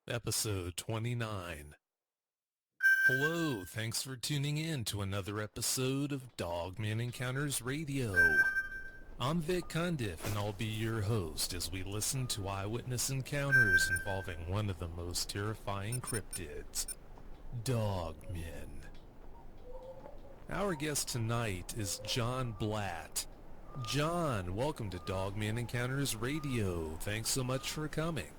Episode 29. Hello, thanks for tuning in to another episode of Dogman Encounters Radio. I'm Vic Cundiff, and I'll be your host as we listen to eyewitness encounters involving one of the most terrifying cryptids, dogmen. Our guest tonight is John Blatt. John, welcome to Dogman Encounters Radio. Thanks so much for coming.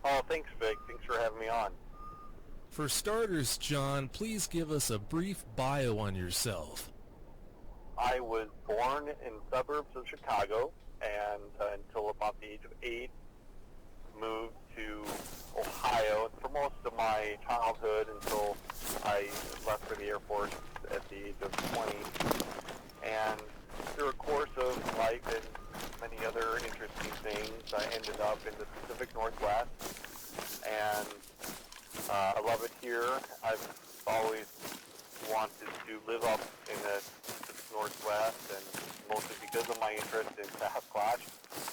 Oh, thanks, Vic. Thanks for having me on. For starters, John, please give us a brief bio on yourself. I was born in suburbs of Chicago, and until about the age of 8, moved to Ohio for most of my childhood until I left for the Air Force at the age of 20. And through a course of life and many other interesting things, I ended up in the Pacific Northwest, and I love it here. I've always wanted to live up in the Pacific Northwest, and mostly because of my interest in Sasquatch.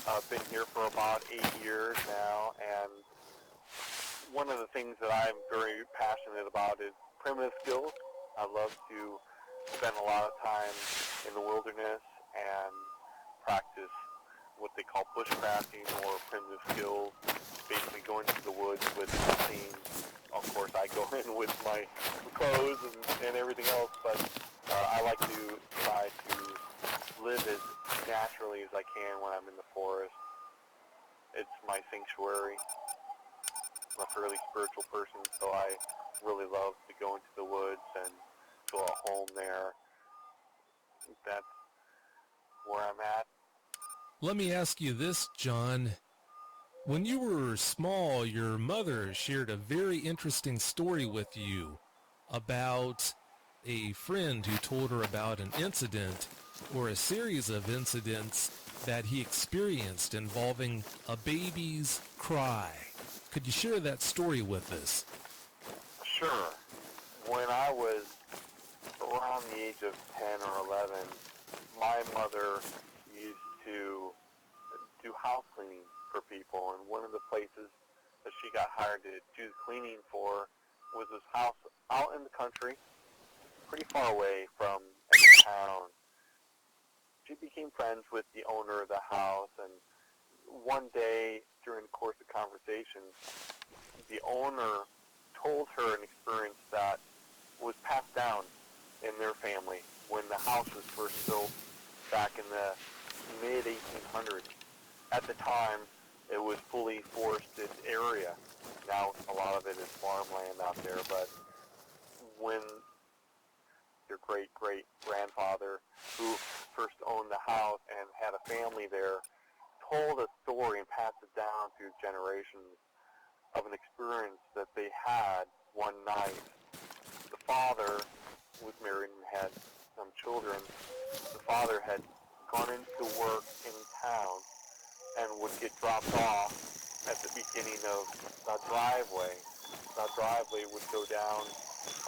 I've been here for about 8 years now, and one of the things that I'm very passionate about is primitive skills. I love to spend a lot of time in the wilderness and practice what they call bushcrafting or primitive skills, basically going to the woods with nothing. Of course, I go in with my clothes and everything else, but I like to try to live as naturally as I can when I'm in the forest. It's my sanctuary. I'm a fairly spiritual person, so I really love to go into the woods and feel a home there. That's where I'm at. Let me ask you this, John. When you were small, your mother shared a very interesting story with you about a friend who told her about an incident or a series of incidents that he experienced involving a baby's cry. Could you share that story with us? Sure. When I was around the age of 10 or 11, my mother used to do house cleaning for people, and one of the places that she got hired to do the cleaning for was this house out in the country, pretty far away from any town. She became friends with the owner of the house, and one day during the course of conversation, the owner told her an experience that was passed down in their family when the house was first built back in the mid-1800s. At the time, it was fully forested area. Now a lot of it is farmland out there, but when your great-great-grandfather, who first owned the house and had a family there, told a story and passed it down through generations of an experience that they had one night. The father was married and had some children. The father had gone into work in town and would get dropped off at the beginning of the driveway. The driveway would go down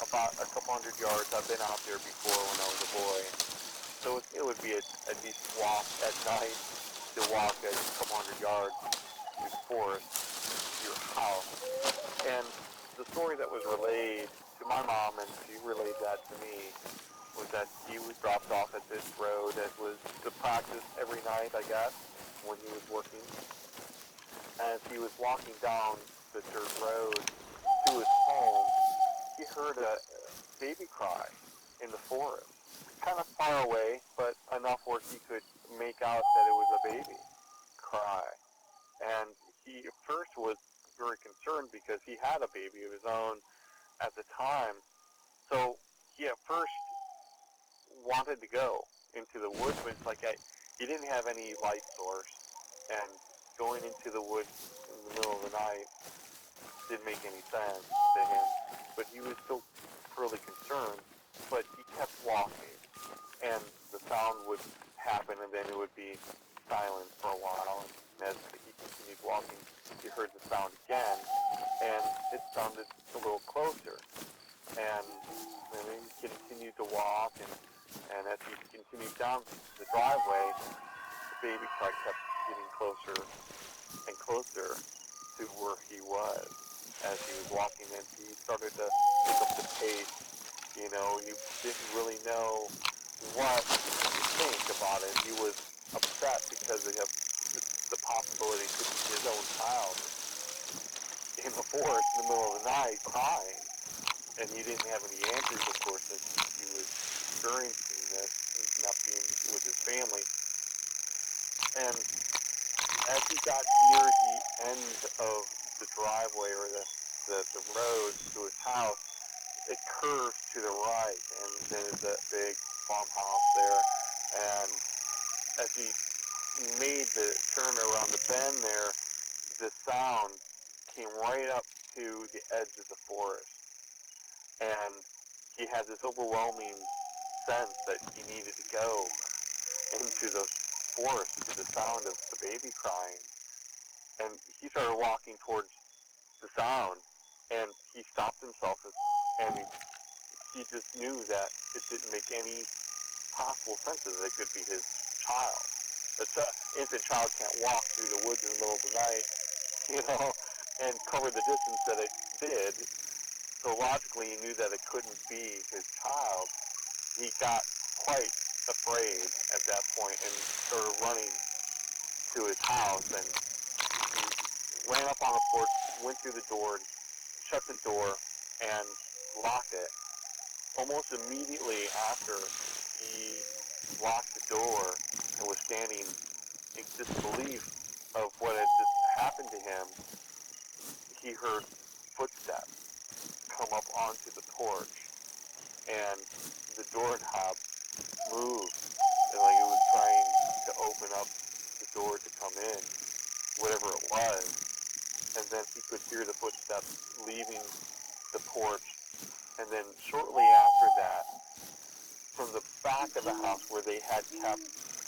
about a couple hundred yards. I've been out there before when I was a boy. So it would be a decent walk at night to walk a couple hundred yards through the forest to your house. And the story that was relayed to my mom, and she relayed that to me, was that he was dropped off at this road that was the practice every night, I guess, when he was working. As he was walking down the dirt road to his home, he heard a baby cry in the forest. Kind of far away, but enough where he could make out that it was a baby cry. And he at first was very concerned because he had a baby of his own at the time. So he at first wanted to go into the woods, but it's like he didn't have any light source, and going into the woods in the middle of the night didn't make any sense to him. But he was still really concerned, but he kept walking, and the sound would happen, and then it would be silent for a while. And as he continued walking, he heard the sound again, and it sounded a little closer. And then he continued to walk, and as he continued down the driveway, the baby cry kept getting closer and closer to where he was. as he was walking in, he started to pick up the pace. You know, you didn't really know what to think about it. He was upset because of the possibility it could be his own child in the forest in the middle of the night crying. And he didn't have any answers, of course, since he was experiencing this, not being with his family. And as he got near the end of the driveway or the road to his house, it curves to the right, and there's that big farmhouse there. And as he made the turn around the bend there, the sound came right up to the edge of the forest. And he had this overwhelming sense that he needed to go into the forest to the sound of the baby crying. And he started walking towards the sound, and he stopped himself, and he just knew that it didn't make any possible sense that it could be his child. An infant child can't walk through the woods in the middle of the night, you know, and cover the distance that it did. So logically, he knew that it couldn't be his child. He got quite afraid at that point and started running to his house, and he ran up on the porch, went through the door, shut the door, and locked it. Almost immediately after he locked the door and was standing in disbelief of what had just happened to him, he heard footsteps come up onto the porch, and the doorknob moved, and like it was trying to open up the door to come in, whatever it was. And then he could hear the footsteps leaving the porch. And then shortly after that, from the back of the house where they had kept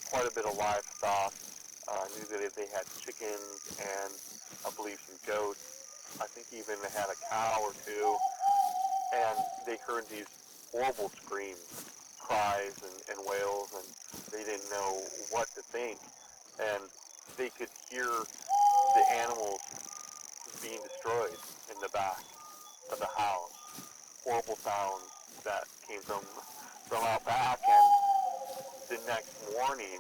quite a bit of livestock, knew that they had chickens and I believe some goats. I think even they had a cow or two. And they heard these horrible screams, cries and wails, and they didn't know what to think. And they could hear the animals being destroyed in the back of the house. Horrible sounds that came from out back, and the next morning,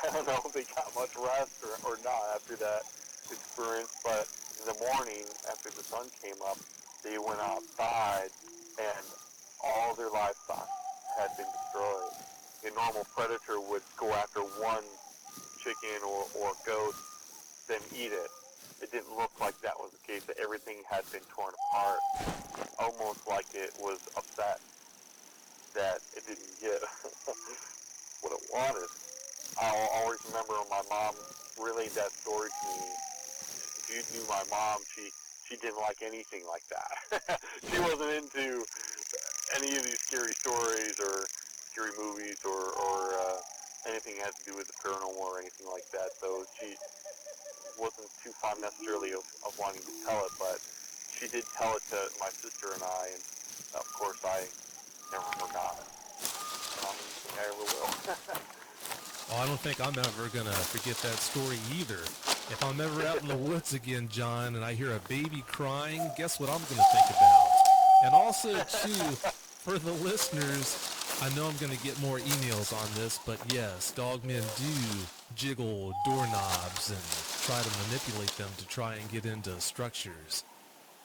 I don't know if they got much rest or not after that experience, but in the morning, after the sun came up, they went outside, and all their livestock had been destroyed. A normal predator would go after one chicken or goat, then eat it. It didn't look like that was the case, that everything had been torn apart, almost like it was upset that it didn't get what it wanted. I'll always remember my mom relayed that story to me. If you knew my mom, she didn't like anything like that. She wasn't into any of these scary stories or scary movies or anything that had to do with the paranormal or anything like that. So she wasn't too fond necessarily of wanting to tell it, but she did tell it to my sister and I, and of course I never forgot it. And I don't think I ever will. Well, I don't think I'm ever going to forget that story either. If I'm ever out in the woods again, John, and I hear a baby crying, guess what I'm going to think about? And also, too, for the listeners, I know I'm going to get more emails on this, but yes, dogmen do jiggle doorknobs and try to manipulate them to try and get into structures.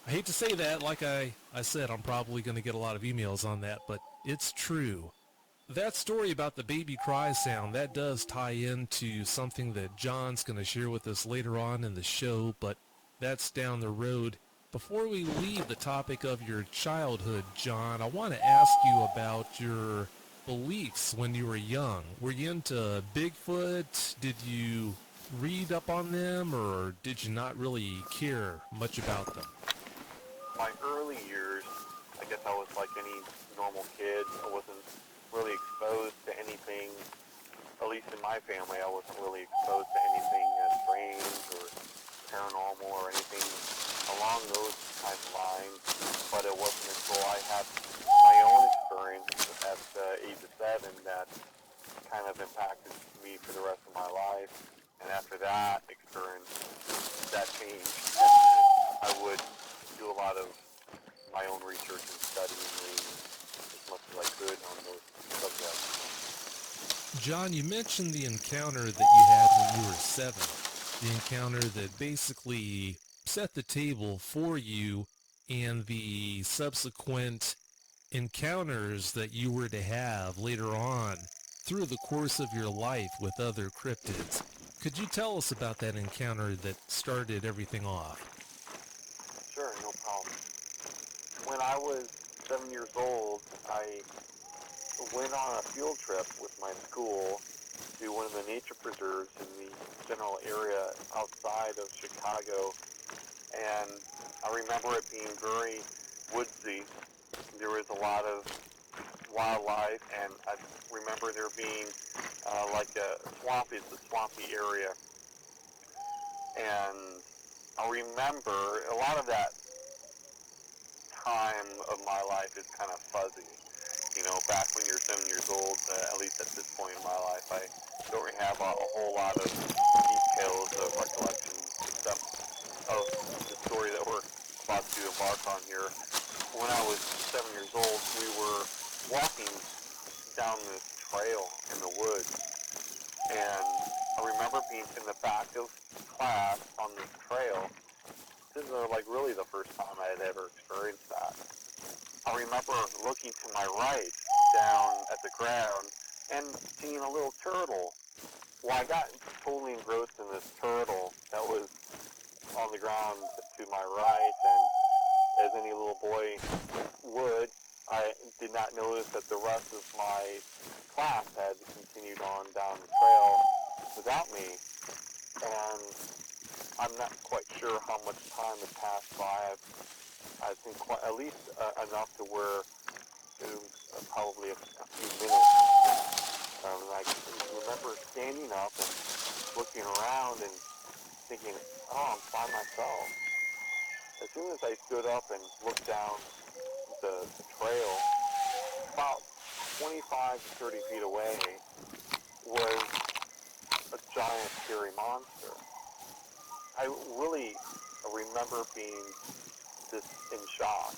I hate to say that, like I said, I'm probably going to get a lot of emails on that, but it's true. That story about the baby cry sound, that does tie into something that John's going to share with us later on in the show, but that's down the road. Before we leave the topic of your childhood, John, I want to ask you about your beliefs when you were young. Were you into Bigfoot? Did you read up on them, or did you not really care much about them? My early years, I guess I was like any normal kid. I wasn't really exposed to anything, at least in my family, I wasn't really exposed to anything strange or paranormal or anything along those kinds of lines. But it wasn't until I had my own experience at the age of 7 that kind of impacted me for the rest of my life. And after that experience, that changed. I would do research and study and read as much as I could on those subjects. John, you mentioned the encounter that you had when you were 7. The encounter that basically set the table for you and the subsequent encounters that you were to have later on through the course of your life with other cryptids. Could you tell us about that encounter that started everything off? Sure, no problem. When I was 7 years old, I went on a field trip with my school to one of the nature preserves in the general area outside of Chicago, and I remember it being very woodsy. There was a lot of wildlife, and I remember there being like a swampy area, and I remember a lot of that time of my life is kind of fuzzy. You know, back when you're 7 years old, at least at this point in my life, I don't really have a whole lot of details of recollection except of the story that we're about to embark on here. When I was 7 years old, we were walking down this trail in the woods, and I remember being in the back of class on this trail. This is like really the first time I had ever experienced that. I remember looking to my right down at the ground and seeing a little turtle. Well, I got totally engrossed in this turtle that was on the ground to my right, and as any little boy would, I did not notice that the rest of my class had continued on down the trail without me, and I'm not quite sure how much time had passed by. I think at least enough to where it was probably a few minutes. I remember standing up and looking around and thinking, oh, I'm by myself. As soon as I stood up and looked down the trail, about 25 to 30 feet away was a giant scary monster. I really remember being just in shock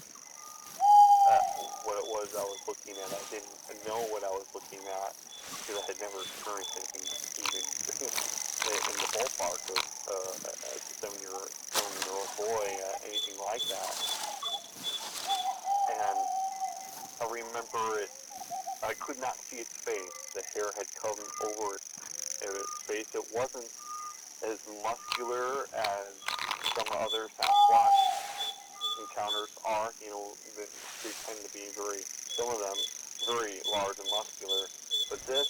at what it was I was looking at. I didn't know what I was looking at because I had never experienced anything even in the ballpark of as a 7-year-old boy, anything like that. And I remember it. I could not see its face. The hair had come over its face. It wasn't as muscular as some other Sasquatch encounters are. You know, they tend to be some of them, very large and muscular. But this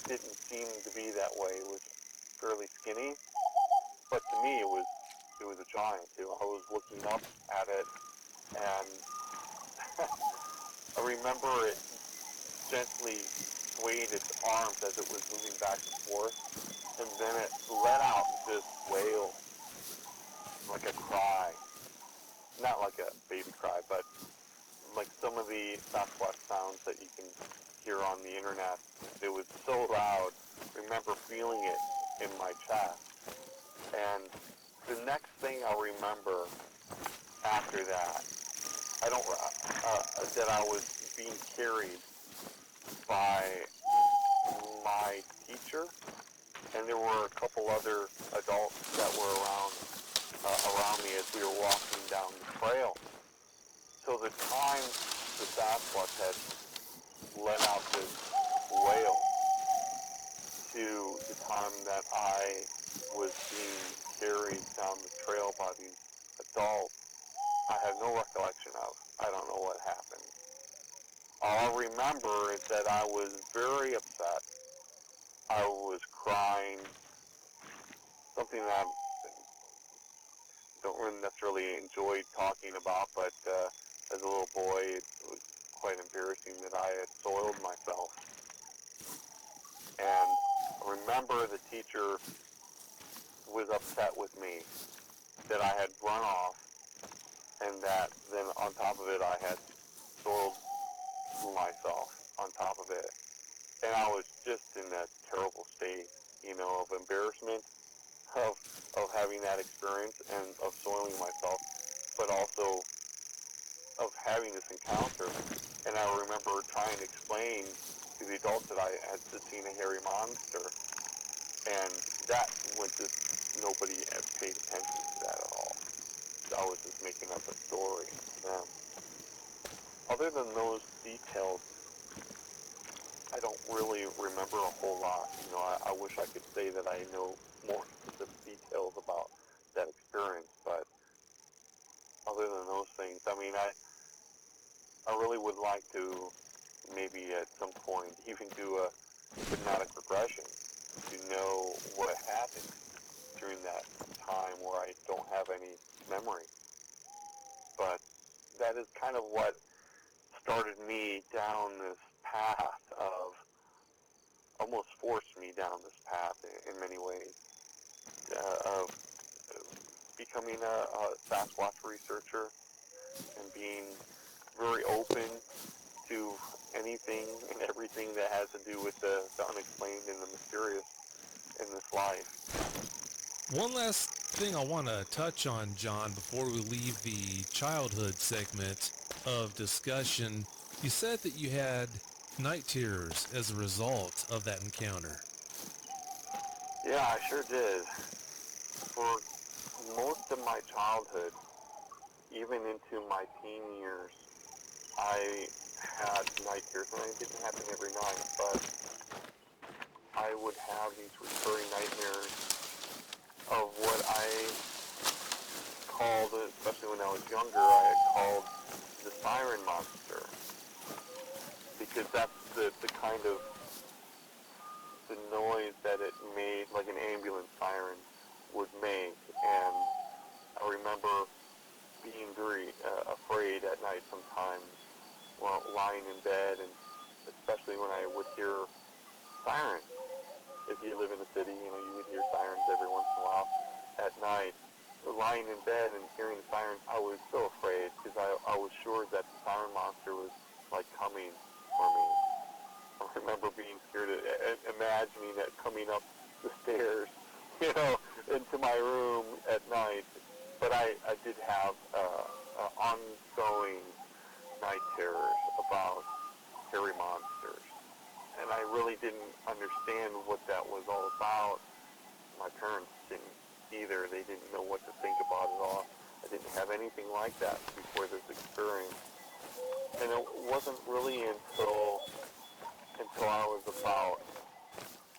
didn't seem to be that way. It was fairly skinny, but to me it was a giant. I was looking up at it, and I remember it gently swayed its arms as it was moving back and forth, and then it let out this wail, like a cry. Not like a baby cry, but like some of the Sasquatch sounds that you can hear on the internet. It was so loud. I remember feeling it in my chest. And the next thing I remember after that, that I was being carried by my teacher, and there were a couple other adults that were around me as we were walking down the trail. So the time the Sasquatch had let out this wail to the time that I was being carried down the trail by these adults, I have no recollection of. I don't know what happened. All I remember is that I was very upset. I was crying, something that I don't really necessarily enjoy talking about, but as a little boy, it was quite embarrassing that I had soiled myself. And I remember the teacher was upset with me that I had run off, and that then on top of it I had soiled myself on top of it. And I was just in that terrible state, of embarrassment of having that experience and of soiling myself, but also of having this encounter, and I remember trying to explain to the adults that I had seen a hairy monster, and that was just, nobody had paid attention to that at all. I was just making up a story to them. Other than those details, I don't really remember a whole lot. I wish I could say that I know more specific details about that experience, but other than those things, I mean, I really would like to maybe at some point even do a hypnotic regression to know what happened during that time where I don't have any memory. But that is kind of what started me down this path of, almost forced me down this path in many ways, of becoming a Sasquatch researcher and being very open to anything and everything that has to do with the unexplained and the mysterious in this life. One last thing I want to touch on, John, before we leave the childhood segment of discussion. You said that you had night terrors as a result of that encounter. Yeah, I sure did. For most of my childhood, even into my teen years, I had night terrors, and it didn't happen every night, but I would have these recurring nightmares of what I called, especially when I was younger, I had called the siren monster, because that's the kind of the noise that it made, like an ambulance siren would make. And I remember being very afraid at night sometimes while lying in bed, and especially when I would hear sirens. If you live in the city, you would hear sirens every once in a while at night. Lying in bed and hearing the sirens, I was so afraid because I was sure that the siren monster was like coming for me. I remember being scared, imagining that coming up the stairs, into my room at night. But I did have ongoing night terrors about hairy monsters. And I really didn't understand what that was all about. My parents didn't either. They didn't know what to think about it all. I didn't have anything like that before this experience. And it wasn't really until I was about,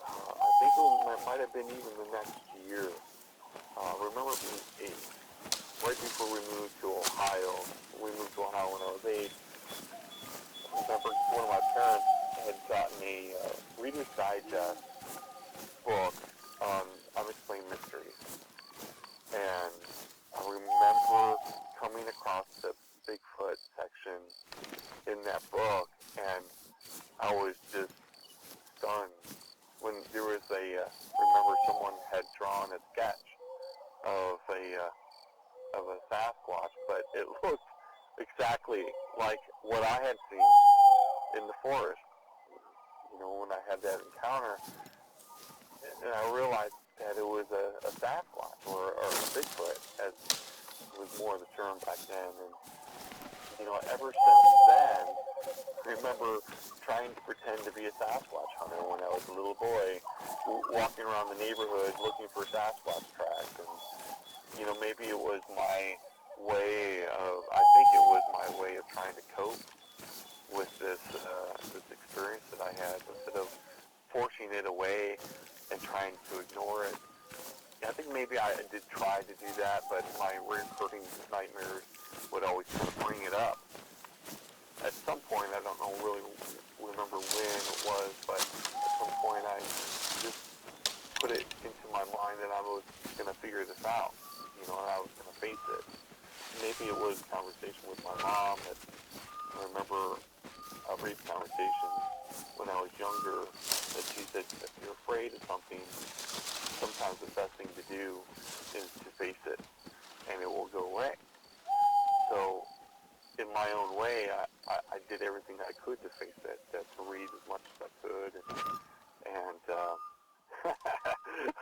I think it might have been even the next year. I remember being 8, right before we moved to Ohio. We moved to Ohio when I was 8. I remember one of my parents had gotten a Reader's Digest book on unexplained mysteries. And I remember coming across the Bigfoot section in that book, and I was just stunned when there was remember someone had drawn a sketch of a Sasquatch, but it looked exactly like what I had seen in the forest, when I had that encounter. And I realized that it was a Sasquatch or a Bigfoot, as was more the term back then. And, ever since then, I remember trying to pretend to be a Sasquatch hunter when I was a little boy, walking around the neighborhood looking for Sasquatch tracks. And, maybe it was my way of, I think it was my way of trying to cope with this experience that I had, instead of forcing it away and trying to ignore it. I think maybe I did try to do that, but my recurring nightmares would always kind of bring it up. At some point, I don't really remember when it was, but at some point I just put it into my mind that I was going to figure this out, and I was going to face it. Maybe it was a conversation with my mom. I remember a brief conversation when I was younger that she said, if you're afraid of something, sometimes the best thing to do is to face it, and it will go away. So, in my own way, I did everything I could to face it, to read as much as I could, and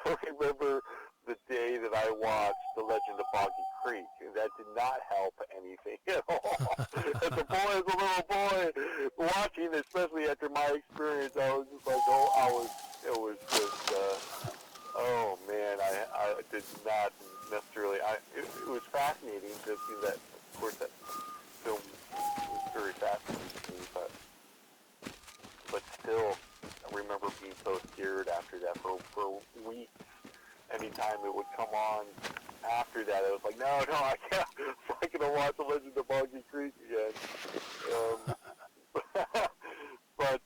I remember the day that I watched The Legend of Boggy creek. That did not help anything at all. As a little boy, watching, especially after my experience, I was just like, it was just, oh man, I did not necessarily, it was fascinating to see that, of course, that film was very fascinating to me, but still, I remember being so scared after that for weeks. Anytime it would come on after that, I was like, no, I can't. I'm not going to watch The Legend of Boggy Creek again. But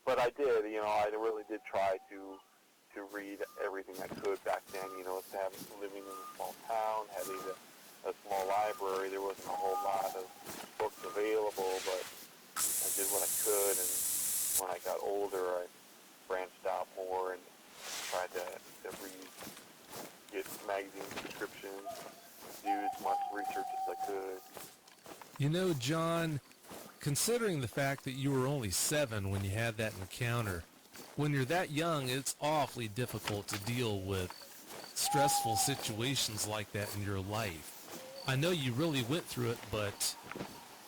but I did. I really did try to read everything I could back then. Living in a small town, having a small library, there wasn't a whole lot of books available, but I did what I could. And when I got older, I branched out more and tried to read, get magazine subscriptions, do as much research as I could. John, considering the fact that you were only 7 when you had that encounter, when you're that young, it's awfully difficult to deal with stressful situations like that in your life. I know you really went through it, but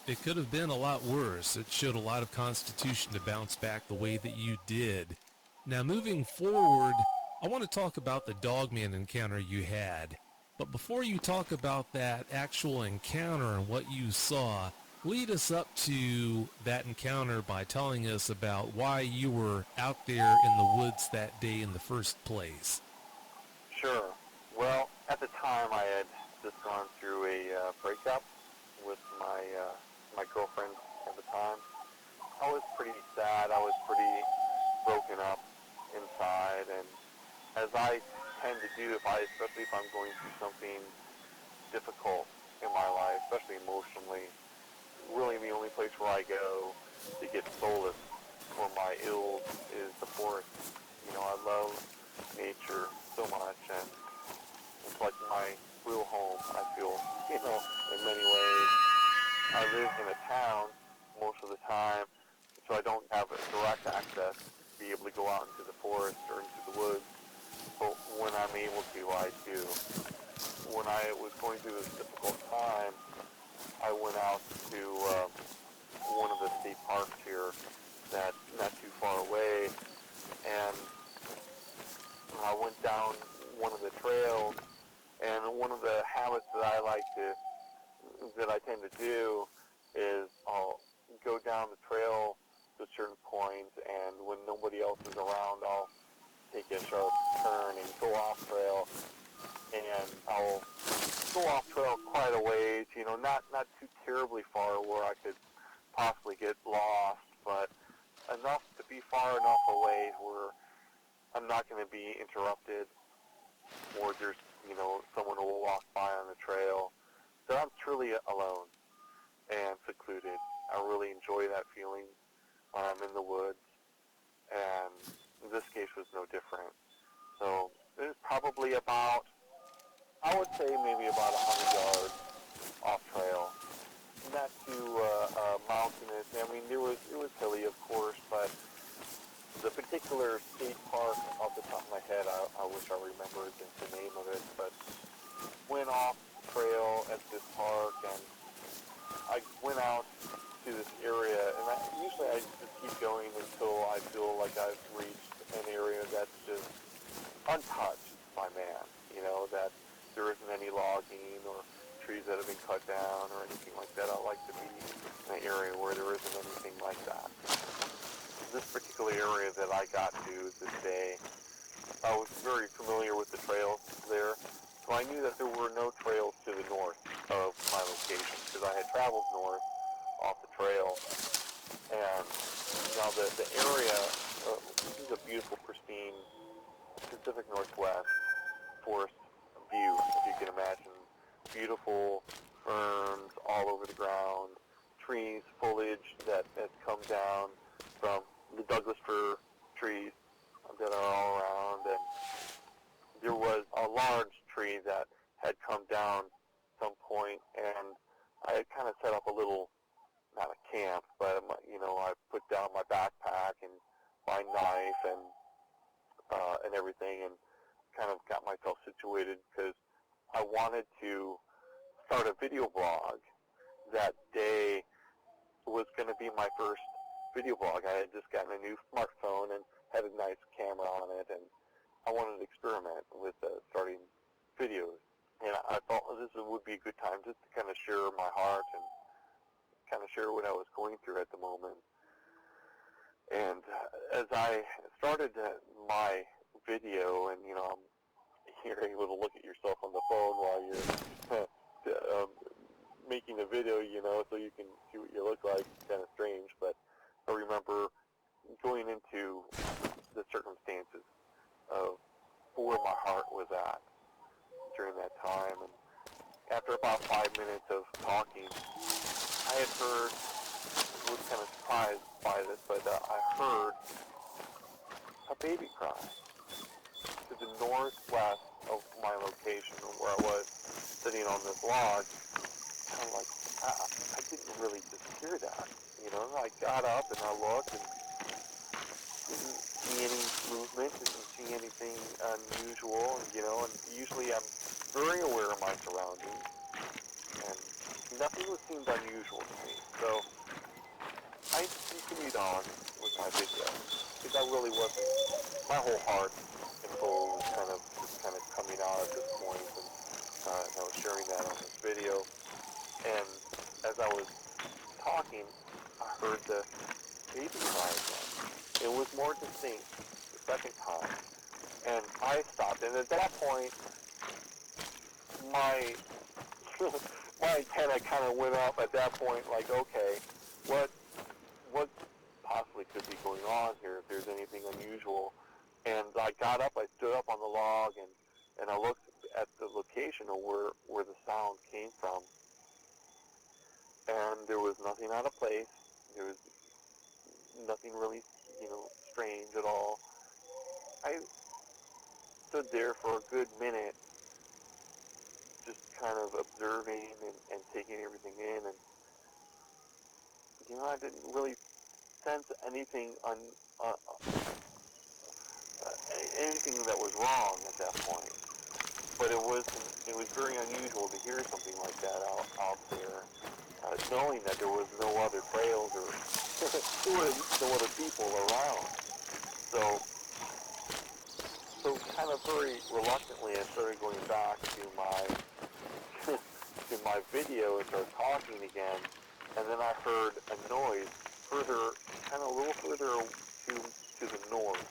it could have been a lot worse. It showed a lot of constitution to bounce back the way that you did. Now, moving forward, I want to talk about the Dogman encounter you had. But before you talk about that actual encounter and what you saw, lead us up to that encounter by telling us about why you were out there in the woods that day in the first place. Sure. Well, at the time, I had just gone through a breakup with my girlfriend at the time. I was pretty sad. I was pretty broken up inside, and as I tend to do, especially if I'm going through something difficult in my life, especially emotionally, really the only place where I go to get solace for my ills is the forest. I love nature so much, and it's like my real home, I feel, in many ways. I live in a town most of the time, so I don't have a direct access to be able to go out into the forest or into the woods, but when I'm able to, I do. When I was going through this difficult time, I went out to one of the state parks here that's not too far away, and I went down one of the trails, and one of the habits that I tend to do is I'll go down the trail to certain points, and when nobody else is around, I'll take a sharp turn and go off trail, and I'll go off trail quite a ways, not too terribly far where I could possibly get lost, but enough to be far enough away where I'm not going to be interrupted, or there's, someone who will walk by on the trail. So I'm truly alone and secluded. I really enjoy that feeling when I'm in the woods, and this case was no different. So it was probably about, I would say maybe about 100 yards off trail. Not too mountainous. I mean, it was hilly, of course, but the particular state park, off the top of my head, I wish I remembered the name of it, but went off trail at this park, and I went out to this area, and usually I just keep going until I feel like I've reached an area that's just untouched by man, that there isn't any logging or trees that have been cut down or anything like that. I like to be in an area where there isn't anything like that. This particular area that I got to this day, I was very familiar with the trails there, so I knew that there were no trails to the north of my location, because I had traveled north off the trail. And now the area, this is a beautiful, pristine Pacific Northwest forest view, if you can imagine. Beautiful ferns all over the ground, trees, foliage that has come down from the Douglas fir trees that are all around, and there was a large tree that had come down at some point, and I had kind of set up a little, not a camp, but I put down my backpack and my knife and everything, and kind of got myself situated, because I wanted to start a video blog. That day was going to be my first video blog. I had just gotten a new smartphone and had a nice camera on it, and I wanted to experiment with starting videos. And I thought this would be a good time just to kind of share my heart and kind of share what I was going through at the moment. And as I started my video, and you're able to look at yourself on the phone while you're making a video, so you can see what you look like. It's kind of strange, but I remember going into the circumstances of where my heart was at during that time. And after about 5 minutes of talking, I had heard, was kind of surprised by this, but I heard a baby cry to the northwest of my location where I was sitting on this log. I'm like, I didn't really just hear that. I got up and I looked and didn't see any movement, didn't see anything unusual, and usually I'm very aware of my surroundings, and nothing seemed unusual to me. So I continued on with my video because I really wasn't, my whole heart and soul was kind of coming out at this point, and I was sharing that on this video. And as I was talking, I heard the baby cry again. It was more distinct the second time. And I stopped. And at that point, my my antenna kind of went up at that point, like, okay, what possibly could be going on here if there's anything unusual? And I got up, I stood up on the log, and I looked at the location of where the sound came from. And there was nothing out of place. There was nothing really, strange at all. I stood there for a good minute, just kind of observing and taking everything in. And, I didn't really sense anything anything that was wrong at that point. But it was very unusual to hear something like that out there. Knowing that there was no other trails or there was no other people around. So kind of very reluctantly, I started going back to my to my video and started talking again, and then I heard a noise kind of a little further to the north.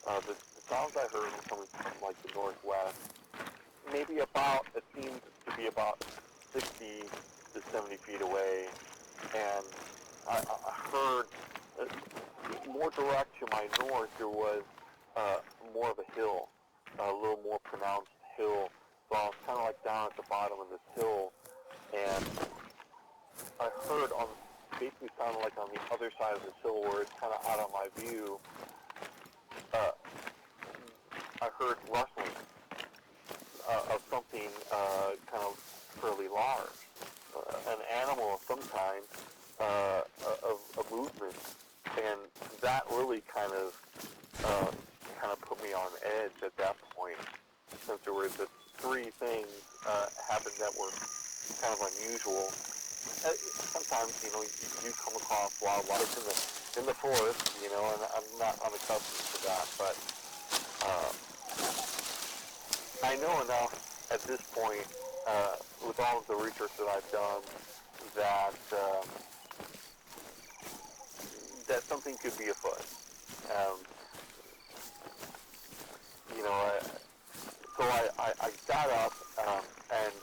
The sounds I heard were coming from like the northwest, maybe it seemed to be about 60 to 70 feet away, and I heard more direct to my north. There was more of a hill, a little more pronounced hill. So I was kind of like down at the bottom of this hill, and I heard basically sounded like on the other side of this hill where it's kind of out of my view. I heard rustling of something kind of fairly large, an animal of some kind, of movement, and that really kind of put me on edge at that point, since there were the three things happened that were kind of unusual. Sometimes you come across wildlife in the forest, and I'm not unaccustomed to that, but I know enough at this point, with all of the research that I've done, that that something could be afoot. So I got up and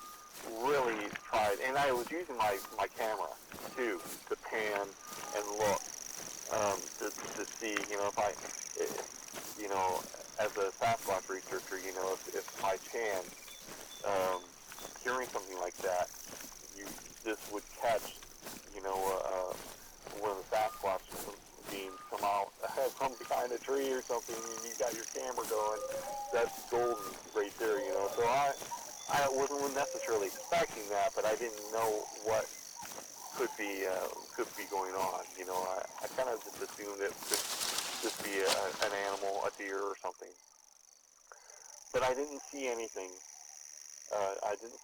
really tried, and I was using my camera too to pan and look to see, as a Sasquatch researcher, if by chance hearing something like that, this would catch, one of the Sasquatch beams come out from behind a tree or something, and you got your camera going. That's golden right there, So I wasn't necessarily expecting that, but I didn't know what could be going on. I kind of just assumed it could just be an animal, a deer or something. But I didn't see anything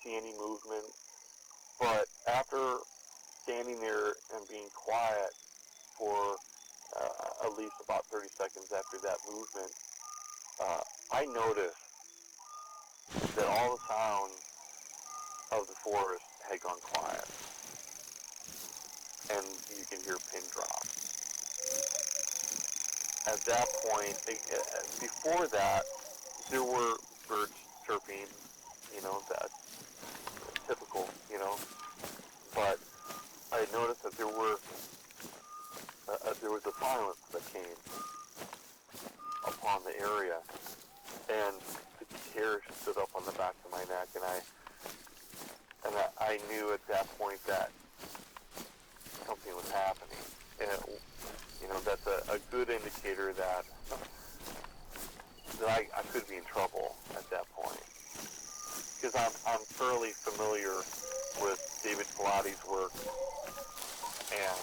see any movement. But after standing there and being quiet for at least about 30 seconds after that movement, I noticed that all the sound of the forest had gone quiet, and you can hear pin drop. At that point, before that, there were birds chirping, that's typical, but I noticed that there was a silence that came upon the area, and the hair stood up on the back of my neck, and I knew at that point that something was happening, and that's a good indicator that I could be in trouble at that point, because I'm fairly familiar with David Pilati's work, and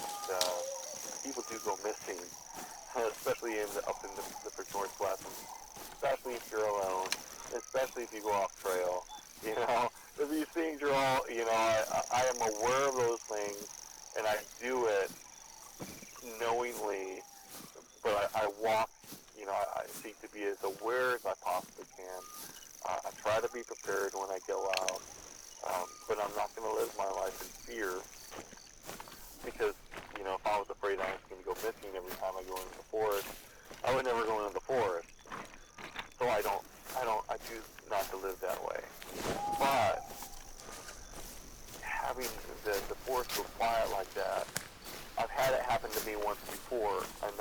people do go missing, especially up in the Pacific Northwest, especially if you're alone, especially if you go off trail. These things are all, I am aware of those things, and I do it knowingly, but I walk, I seek to be as aware as I possibly can. I try to be prepared when I go out, but I'm not going to live my life in fear, because, if I was afraid I was going to go missing every time I go into the forest, I would never go into the forest. So I choose not to live that way. But having the forest go quiet like that, I've had it happen to me once before. An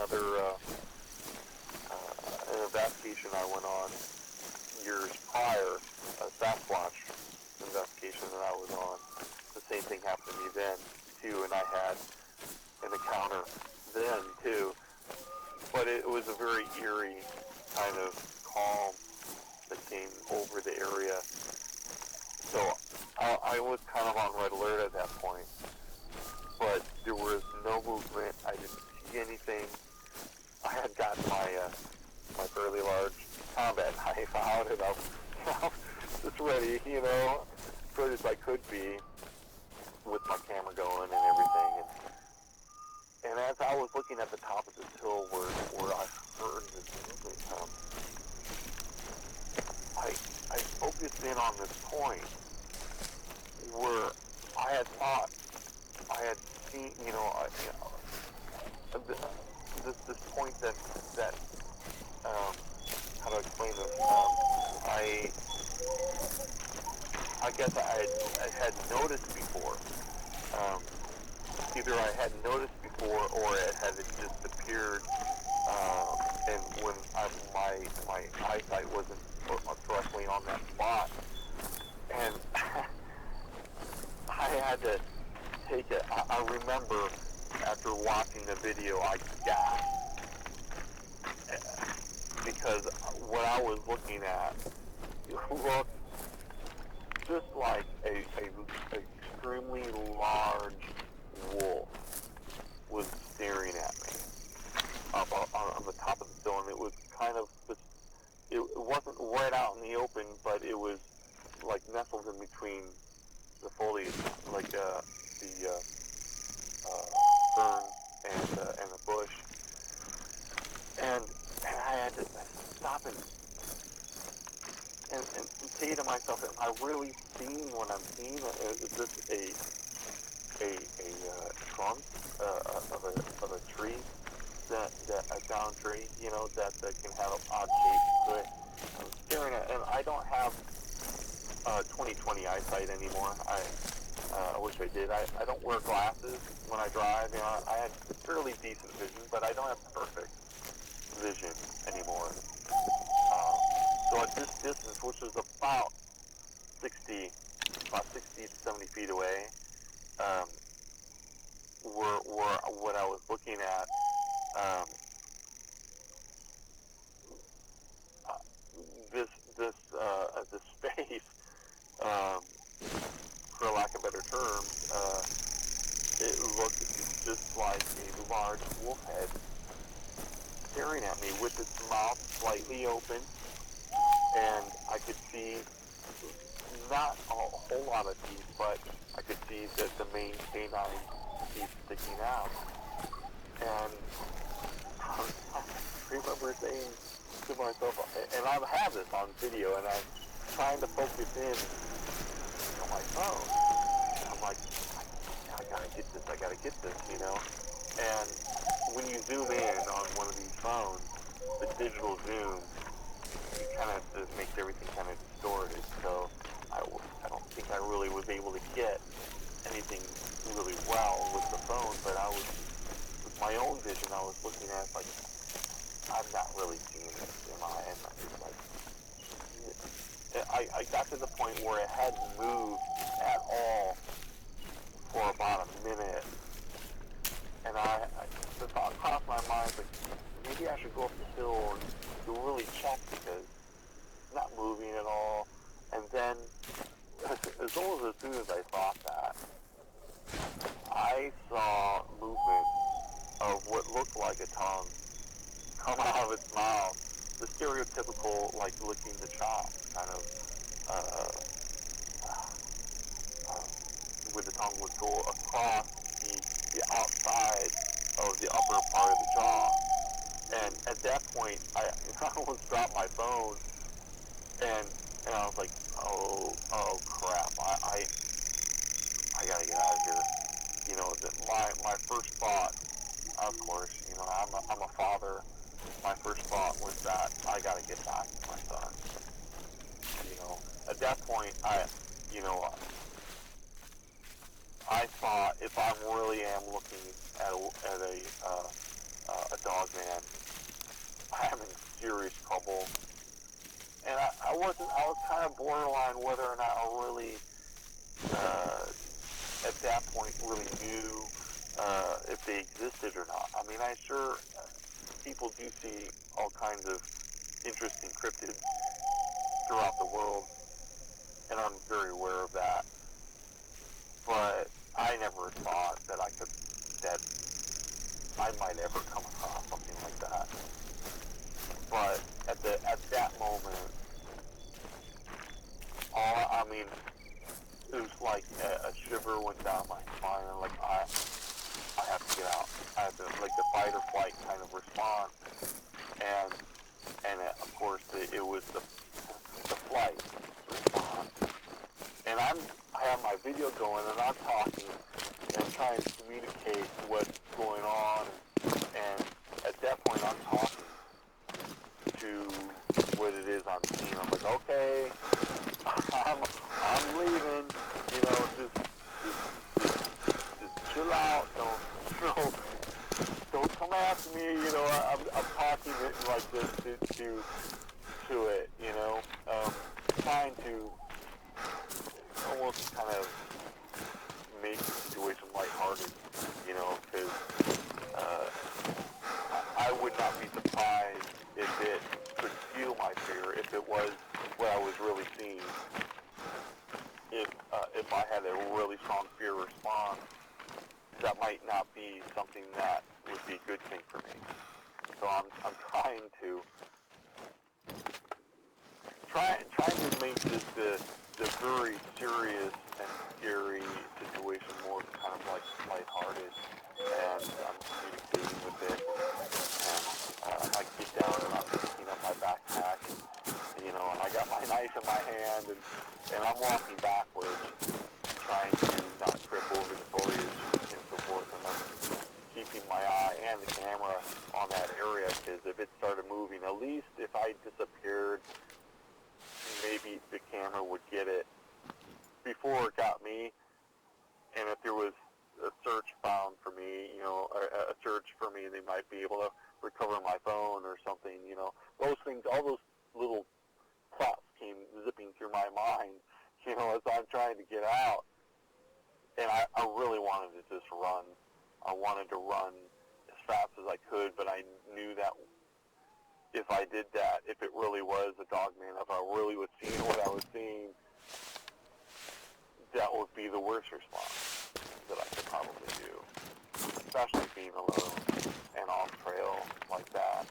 investigation I went on years prior, a Sasquatch investigation that I was on. The same thing happened to me then too, and I had an encounter then too. But it was a very eerie kind of calm that came over the area. So I was kind of on red alert at that point. But there was no movement. I didn't see anything. I had gotten my fairly large combat knife out, and I was just ready, as ready as I could be, with my camera going and everything. And as I was looking at the top of this hill where I heard this movement come, I focused in on this point where I had thought I had seen, this point that how to explain this? I guess I had noticed before. Either I had noticed before, or it had just appeared, and when my eyesight wasn't directly on that spot, and I had to take it. I remember after watching the video, I gasped, because what I was looking at looked just like a extremely large wolf was staring at me up on the top of the hill, and it was kind of, it wasn't right out in the open, but it was like nestled in between the foliage, like the fern and the bush, and I had to stop and say to myself, am I really seeing what I'm seeing? Is this a trunk of a tree, that a down tree, that can have an odd shape to it? I'm staring at, and I don't have 20/20 eyesight anymore. I wish I did. I don't wear glasses when I drive. I had fairly decent vision, but I don't have perfect vision anymore. So at this distance, which was about 60 to 70 feet away, were what I was looking at. This space, for lack of better terms, it looked just like a large wolf head staring at me with its mouth slightly open, and I could see not a whole lot of teeth, but I could see that the main canine teeth sticking out. And I remember saying to myself, and I have this on video, and I'm trying to focus in on my phone. I'm like, I gotta get this, you know? And when you zoom in on one of these phones, the digital zoom, it kind of makes everything kind of distorted. So I don't think I really was able to get anything really well with the phone, but I was, with my own vision, I was looking at like, I'm not really seeing this, am I? And it's like, I got to the point where it hadn't moved at all for about a minute, and the thought crossed my mind, like, maybe I should go up the hill and really check, because it's not moving at all. And then, as soon as I thought that, I saw movement of what looked like a tongue come out of its mouth, the stereotypical, like, licking the chops, kind of, where the tongue would go across the outside of the upper part of the jaw. And at that point, I almost dropped my phone, and I was like, oh crap, I gotta get out of here. You know, my first thought, of course, you know, I'm a father. My first thought was that I gotta get back to my son. You know, at that point, I thought, if I really am looking at a dog man, I'm in serious trouble. And I was kind of borderline whether or not I really, at that point, really knew if they existed or not. I mean, I sure, people do see all kinds of interesting cryptids throughout the world, and I'm very aware of that. But I never thought that I might ever come across something like that. But at that moment, it was like a shiver went down my spine, and like I have to get out. I have to, like, the fight or flight kind of response, and of course it was the flight response. And I have my video going, and I'm talking, and I'm trying to communicate what's going on, and at that point I'm talking to what it is I'm seeing. I'm like, okay, I'm leaving, you know, just chill out, don't come after me, you know. I'm talking it like this to it, you know, trying to almost kind of make the situation lighthearted, you know, because I would not be surprised if it could feel my fear, if it was what I was really seeing. If I had a really strong fear response, that might not be something that would be a good thing for me. So I'm trying to make this the very serious and scary situation more kind of like lighthearted, and I'm communicating with it. And I get down and I'm picking up my backpack, and, you know, and I got my knife in my hand, and I'm walking backwards, trying to not trip over the foliage and so forth, and I'm keeping my eye and the camera on that area, because if it started moving, at least if I disappeared, maybe the camera would get it before it got me. And if there was a search found for me, you know, a search for me, they might be able to recover my phone or something, you know. Those things, all those little thoughts came zipping through my mind, you know, as I'm trying to get out. And I really wanted to just run. I wanted to run as fast as I could, but I knew that if I did that, if it really was a dog man, if I really was seeing what I was seeing, that would be the worst response that I could probably do, especially being alone and off trail like that.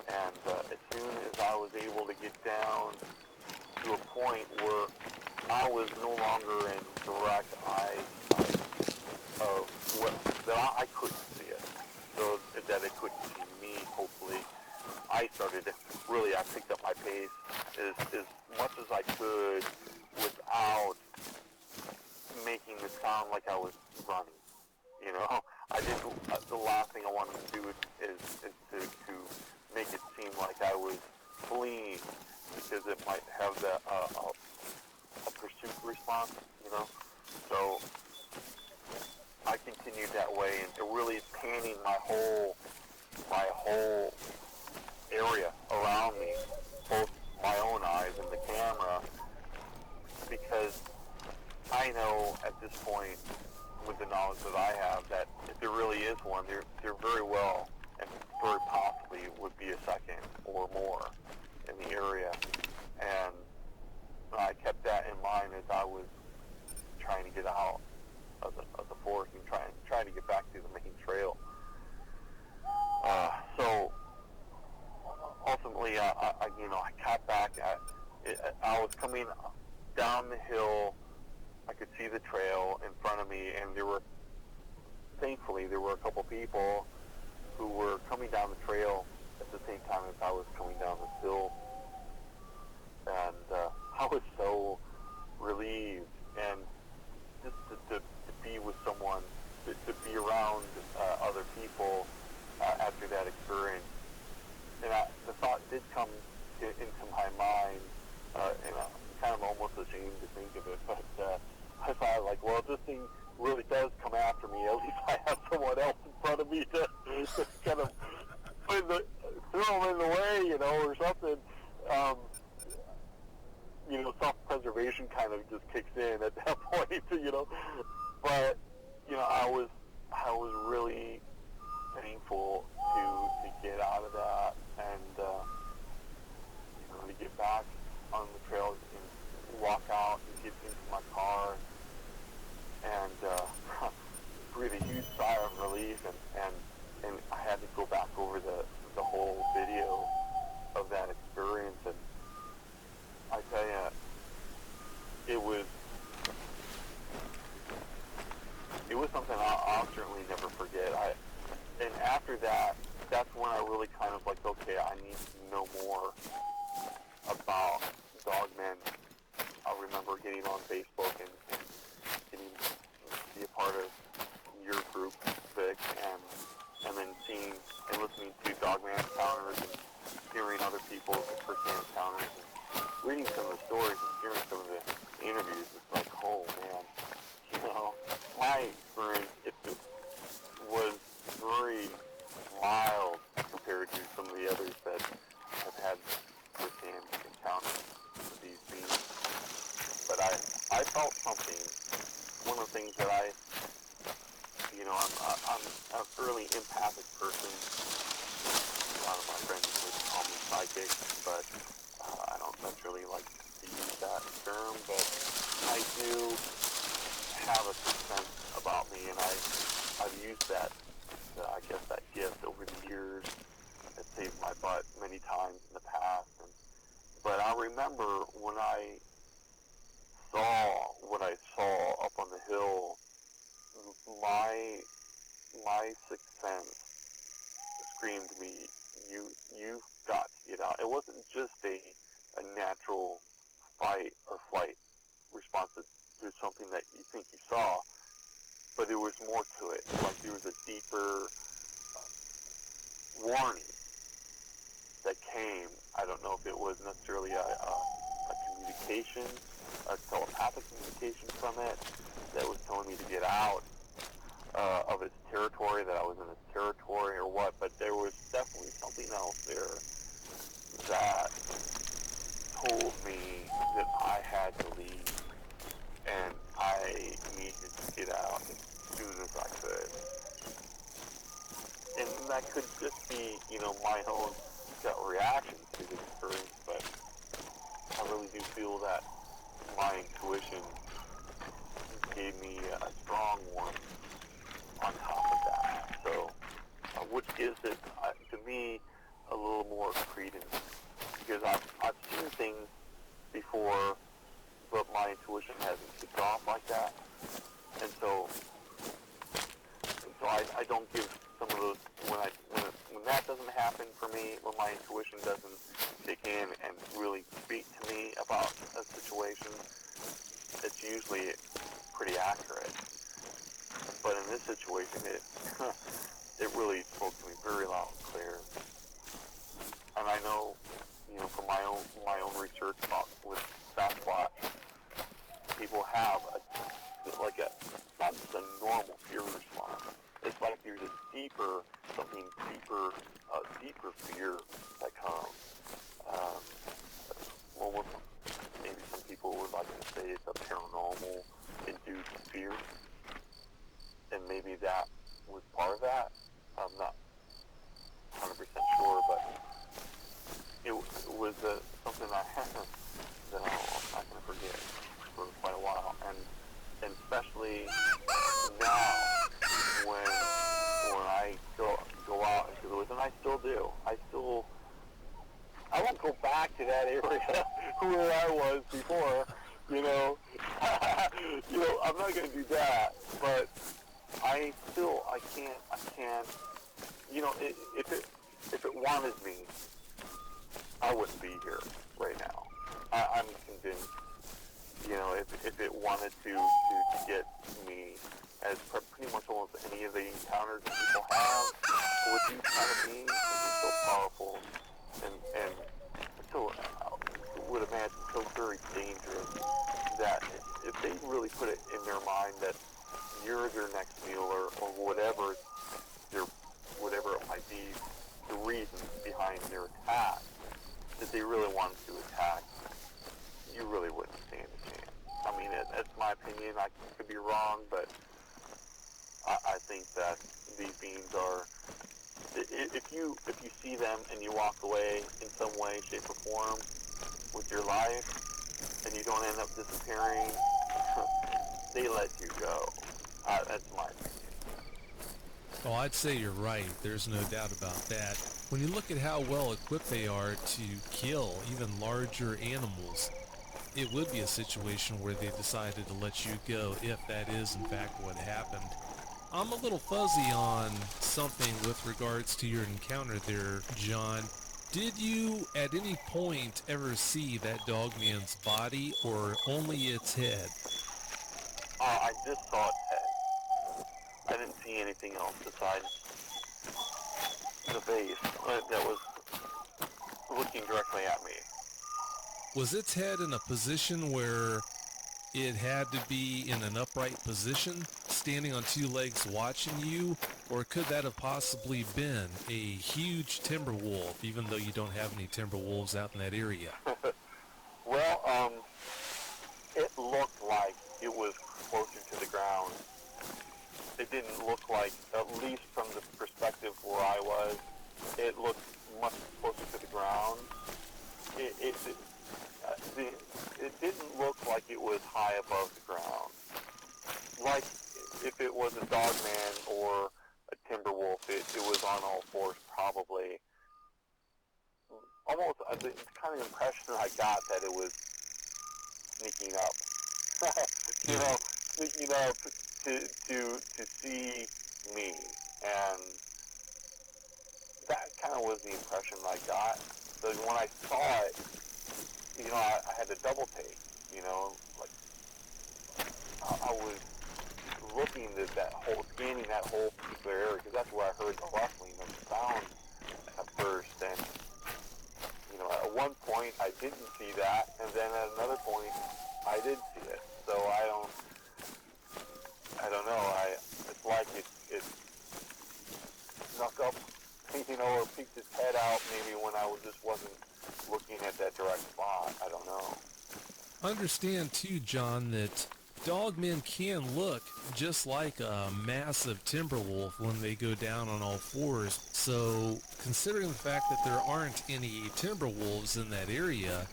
And as soon as I was able to get down to a point where I was no longer in direct eyesight of what, that I couldn't see it, so that it couldn't see me, hopefully. I picked up my pace as much as I could without making it sound like I was running. You know, the last thing I wanted to do is to make it seem like I was fleeing, because it might have a pursuit response, you know. So I continued that way, and really panning my whole area around me, both my own eyes and the camera, because I know at this point, with the knowledge that I have, that if there really is one, there very well and very possibly would be a second or more in the area. And I kept that in mind as I was trying to get out of the forest and trying to get back to the main trail. So ultimately, I got back. I was coming down the hill. I could see the trail in front of me, and thankfully, there were a couple people who were coming down the trail at the same time as I was coming down this hill. And I was so relieved, and just to be with someone, to be around other people after that experience. And the thought did come into my mind, and I'm kind of almost ashamed to think of it, but I thought, like, well, if this thing really does come after me, at least I have someone else in front of me to kind of throw him in the way, you know, or something. Self-preservation kind of just kicks in at that point, you know. But, I was really thankful to get out of that and, to get back on the trail and walk out and get into my car and breathe a huge sigh of relief, and I had to go back over the whole video of that experience, and I tell you, it was something I'll certainly never forget. And after that, that's when I really kind of like, okay, I need to know more about Dogman. I remember getting on Facebook and getting to be a part of your group, Vic, and then seeing and listening to Dogman encounters and hearing other people's first-hand encounters and reading some of the stories and hearing some of the interviews. It's like, oh man, my experience was very mild compared to some of the others that have had first-hand encounters with these beings. But I felt something. One of the things that I'm a fairly empathic person. A lot of my friends would call me psychic, but I don't necessarily like to use that term. But I do have a sixth sense about me, and I've used that gift over the years. It saved my butt many times in the past. But I remember when I saw what I saw up on the hill, my sixth sense screamed to me, you've got to get out. It wasn't just a natural fight or flight response to something that you think you saw, but there was more to it. Like there was a deeper warning that came. I don't know if it was necessarily a communication, a telepathic communication from it that was telling me to get out of its territory, that I was in its territory or what, but there was definitely something else there that told me that I had to leave and I needed to get out as soon as I could. And that could just be, my own gut reaction to the experience, but I really do feel that my intuition gave me a strong one on top of that. So, which gives it, to me, a little more credence, because I've seen things before but my intuition hasn't kicked off like that. And so I don't give some of those, when that doesn't happen for me, when my intuition doesn't kick in and really speak to me about a situation, it's usually pretty accurate. But in this situation, it really spoke to me very loud and clear. And I know, from my own research about with Sasquatch, people have not just a normal fear response. It's like there's deeper fear that comes. Maybe some people would like to say it's a paranormal induced fear, and maybe that was part of that. I'm not 100% sure, but it was something that I'm not going to forget for quite a while, and especially now when I go out into the woods, and I still do. I won't go back to that area where I was before. I'm not going to do that, but I can't. If it wanted me, I wouldn't be here right now. I'm convinced. If it wanted to get me, as pretty much almost any of the encounters that people have with these kind of beings, would be so powerful and so, I would imagine, so very dangerous, that if they really put it in their mind that you're their next meal or whatever it might be, the reasons behind their attack, that they really wanted to attack, you really wouldn't stand a chance. I mean, that's my opinion. I could be wrong, but I think that these beings are, if you see them and you walk away in some way, shape, or form with your life, and you don't end up disappearing, they let you go. That's my opinion. Oh, I'd say you're right. There's no doubt about that. When you look at how well equipped they are to kill even larger animals, it would be a situation where they decided to let you go, if that is in fact what happened. I'm a little fuzzy on something with regards to your encounter there, John. Did you at any point ever see that dogman's body, or only its head? I just saw its head. I didn't see anything else besides the base that was looking directly at me. Was its head in a position where it had to be in an upright position, standing on two legs watching you, or could that have possibly been a huge timber wolf, even though you don't have any timber wolves out in that area? Well, it looked like it was closer to the ground. It didn't look like, at least from the perspective where I was, it looked much closer to the ground. It didn't look like it was high above the ground. Like if it was a dogman or a timber wolf, it was on all fours probably. Almost the kind of impression I got that it was sneaking up. Sneaking up to see me, and that kind of was the impression I got. So when I saw it, I had to double take, like I was looking at scanning that whole particular area, because that's where I heard the rustling of the sound at first, and, at one point I didn't see that, and then at another point I did see it, so I don't know, it's like it snuck up, or peeked its head out maybe when I just wasn't looking at that direct spot. I don't know. Understand too, John, that dogmen can look just like a massive timber wolf when they go down on all fours. So, considering the fact that there aren't any timber wolves in that area,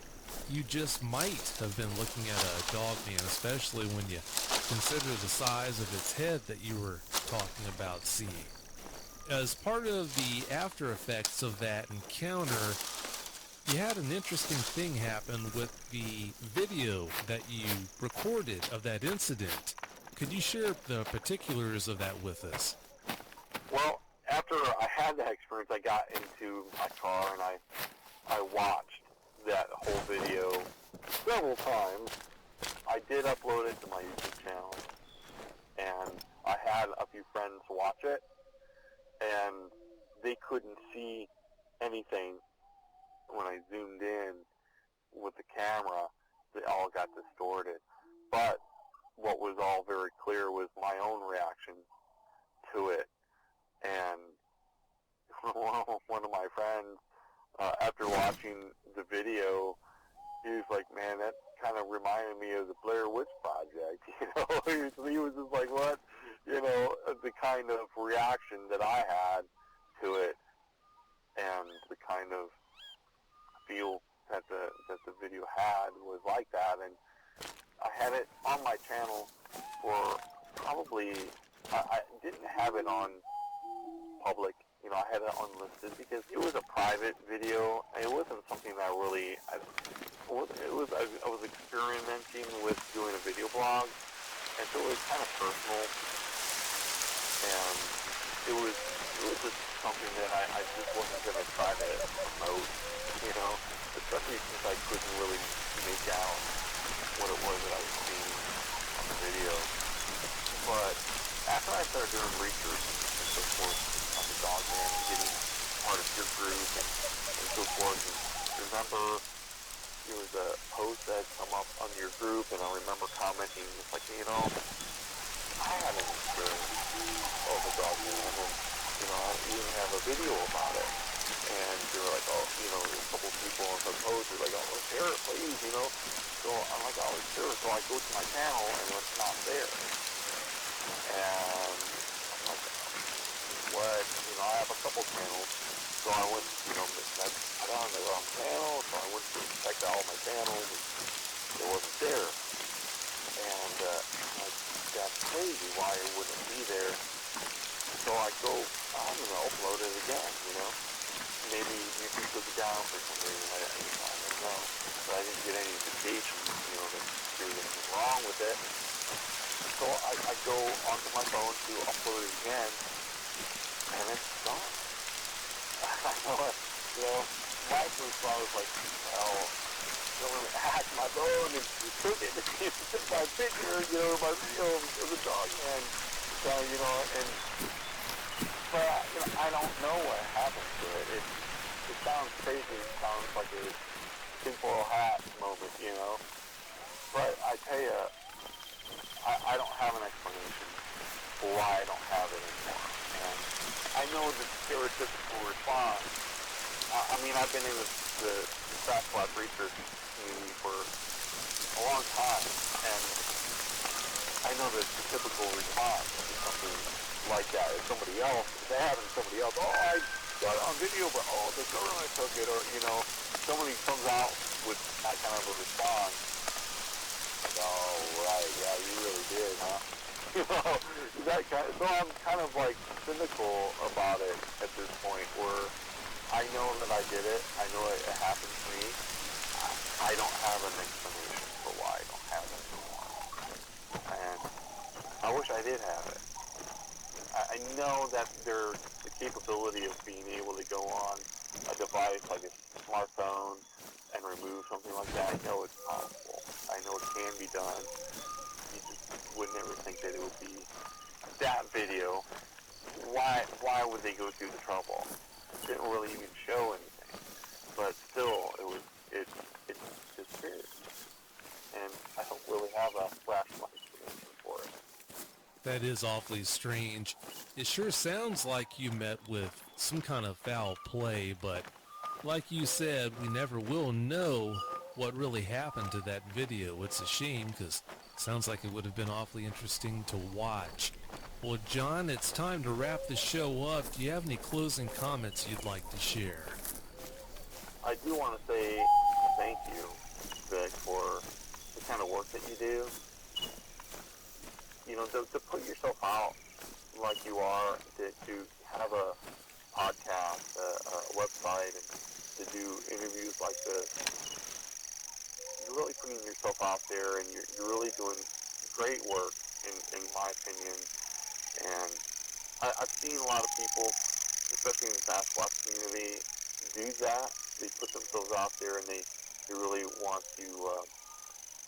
you just might have been looking at a dogman, especially when you consider the size of its head that you were talking about seeing. As part of the after effects of that encounter, You had an interesting thing happen with the video that you recorded of that incident. Could you share the particulars of that with us? Well, after I had that experience, I got into my car and I watched that whole video several times. I did upload it to my YouTube channel, and I had a few friends watch it, and they couldn't see anything when I zoomed in with the camera. They all got distorted. But what was all very clear was my own reaction to it. And one of my friends, after watching the video, he was like, man, that kind of reminded me of the Blair Witch Project. He was just like, what? The kind of reaction that I had to it, and the kind of feel that the video had was like that. And I had it on my channel for probably, I didn't have it on public. I had it unlisted because it was a private video. It wasn't something that really, I was experimenting with doing a video blog, and so it was kind of personal, and it was just something that I just wasn't going to try to promote, especially since I couldn't really make out what it was that I was seeing on the video. But after I started doing research and so forth on the dog man and getting part of your group and so forth, and remember there was a post that had come up on your group, and I remember commenting just like, I had an experience of a dog man, and I even have a video about it. And they were like, a couple people on the post were like, share it, please, So I'm like, sure. So I go to my channel, and it's not there. And I'm like, what? I have a couple channels. So I went, I put on the wrong channel, so I went to check out all my channels, and it wasn't there. And I'm like, that's crazy, why it wouldn't be there. So I go, I'm going to upload it again, Maybe YouTube took it down for some reason, I don't know. But I didn't get any indication, that there was anything wrong with it. So I go onto my phone to upload it again, and it's gone. I know it, my first thought was like, well, someone hacked my phone and took it. Took my picture, my video of the dog man. So, and but I don't know what happened to it. It sounds crazy. It sounds like a tinfoil hat moment, But I tell you, I don't have an explanation for why I don't have it anymore. And I know the stereotypical response. I've been in the Sasquatch research community for a long time, and I know the typical response to something like that is somebody else. If they happen to somebody else, I got it on video, but the government took it, or somebody comes out with that kind of a response. Like, right, yeah, you really did, huh? That kind of, so I'm kind of like cynical about it at this point, where I know that I did it. I know it happened to me. I don't have an explanation for why I don't have it anymore, and I wish I did have it. I know that there's the capability of being able to go on a device like a smartphone and remove something like that. I know it's possible. I know it can be done. You just would never think that it would be that video. Why would they go through the trouble? It didn't really even show anything. But still, it disappeared. And I don't really have a rational explanation for it. That is awfully strange. It sure sounds like you met with some kind of foul play, but like you said, we never will know what really happened to that video. It's a shame, because it sounds like it would have been awfully interesting to watch. Well, John, it's time to wrap the show up. Do you have any closing comments you'd like to share? I do want to say thank you, Vic, for the kind of work that you do. To put yourself out like you are, to have a podcast, a website, to do interviews like this, you're really putting yourself out there, and you're really doing great work, in my opinion. And I've seen a lot of people, especially in the Sasquatch community, do that. They put themselves out there, and they really want to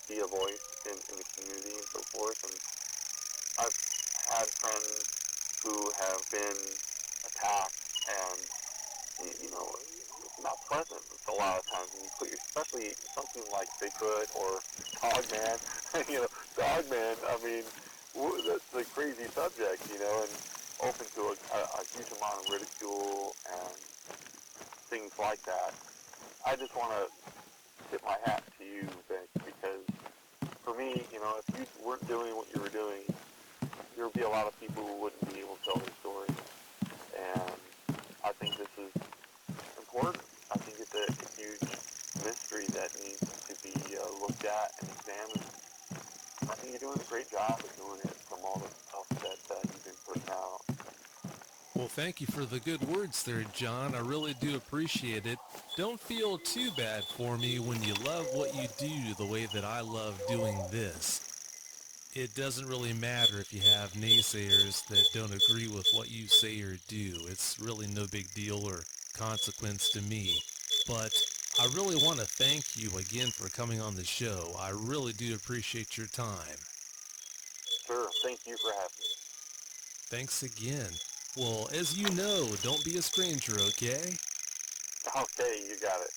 be a voice in the community and so forth. And I've had friends who have been attacked, and it's not pleasant. It's a lot of times when you put especially something like Bigfoot or Dogman, Dogman. I mean, that's a crazy subject, and open to a huge amount of ridicule and things like that. I just want to tip my hat to you, Vic, because for me, if you weren't doing what you were doing, there would be a lot of people who wouldn't be able to tell their story. And I think this is important. I think it's a huge mystery that needs to be looked at and examined. I think you're doing a great job of doing it from all the stuff that you've been putting out. Well, thank you for the good words there, John. I really do appreciate it. Don't feel too bad for me when you love what you do the way that I love doing this. It doesn't really matter if you have naysayers that don't agree with what you say or do. It's really no big deal or consequence to me. But I really want to thank you again for coming on the show. I really do appreciate your time. Sure. Thank you for having me. Thanks again. Well, as you know, don't be a stranger, okay? Okay, you got it.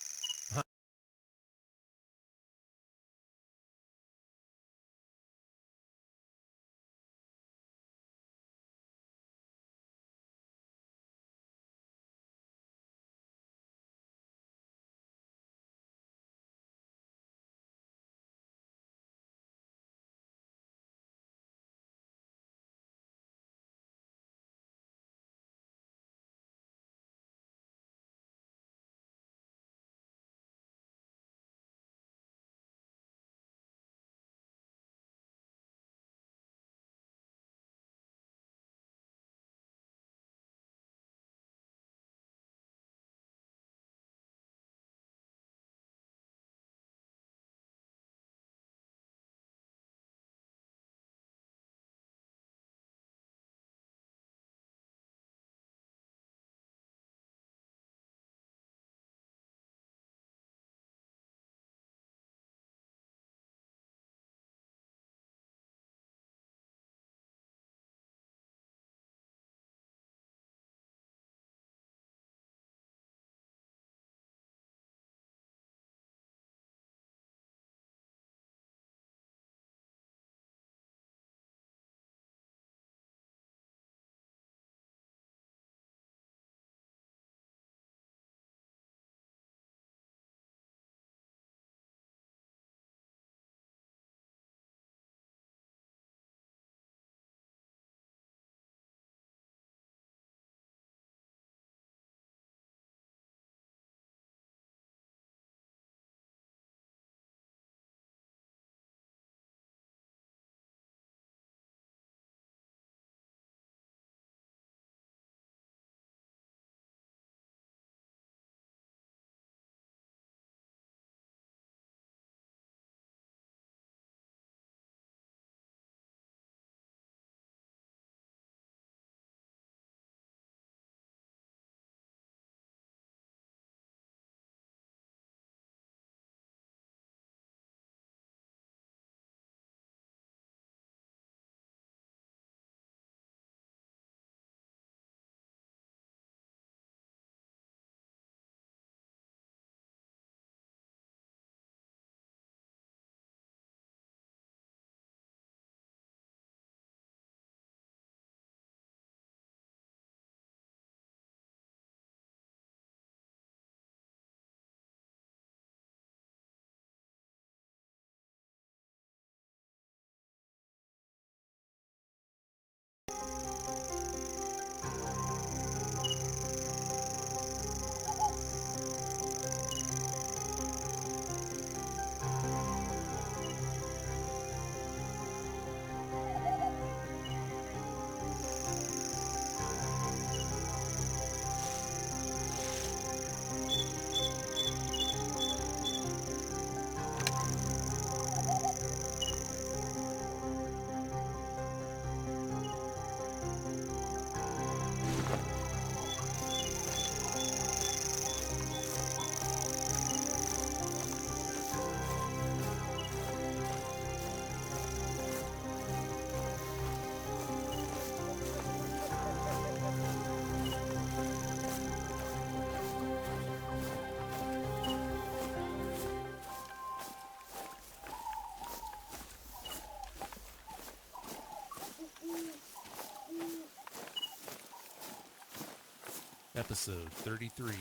episode 33.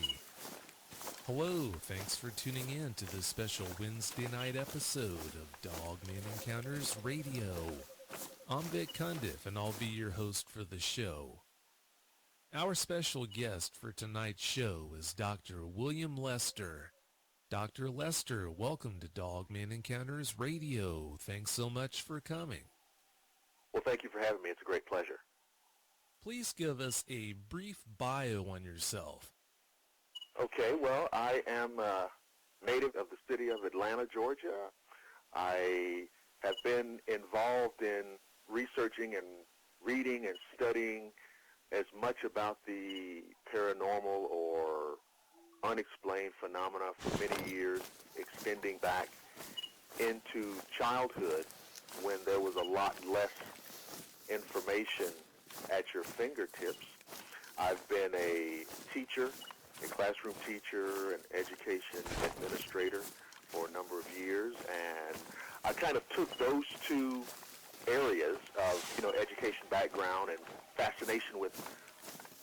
Hello, thanks for tuning in to this special Wednesday night episode of Dogman Encounters Radio. I'm Vic Cundiff, and I'll be your host for the show. Our special guest for tonight's show is Dr. William Lester. Dr. Lester, welcome to Dogman Encounters Radio. Thanks so much for coming. Well, thank you for having me. It's a great pleasure. Please give us a brief bio on yourself. Okay, well, I am a native of the city of Atlanta, Georgia. I have been involved in researching and reading and studying as much about the paranormal or unexplained phenomena for many years, extending back into childhood when there was a lot less information at your fingertips. I've been a teacher, a classroom teacher, an education administrator for a number of years, and I kind of took those two areas of, education background and fascination with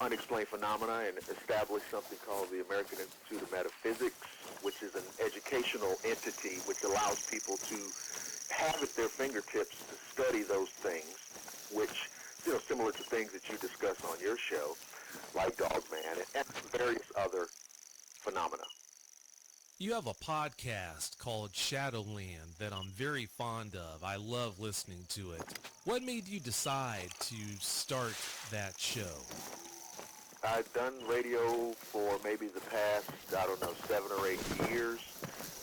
unexplained phenomena and established something called the American Institute of Metaphysics, which is an educational entity which allows people to have at their fingertips to study those things, which, similar to things that you discuss on your show, like Dogman and various other phenomena. You have a podcast called Shadowland that I'm very fond of. I love listening to it. What made you decide to start that show? I've done radio for maybe the past, 7 or 8 years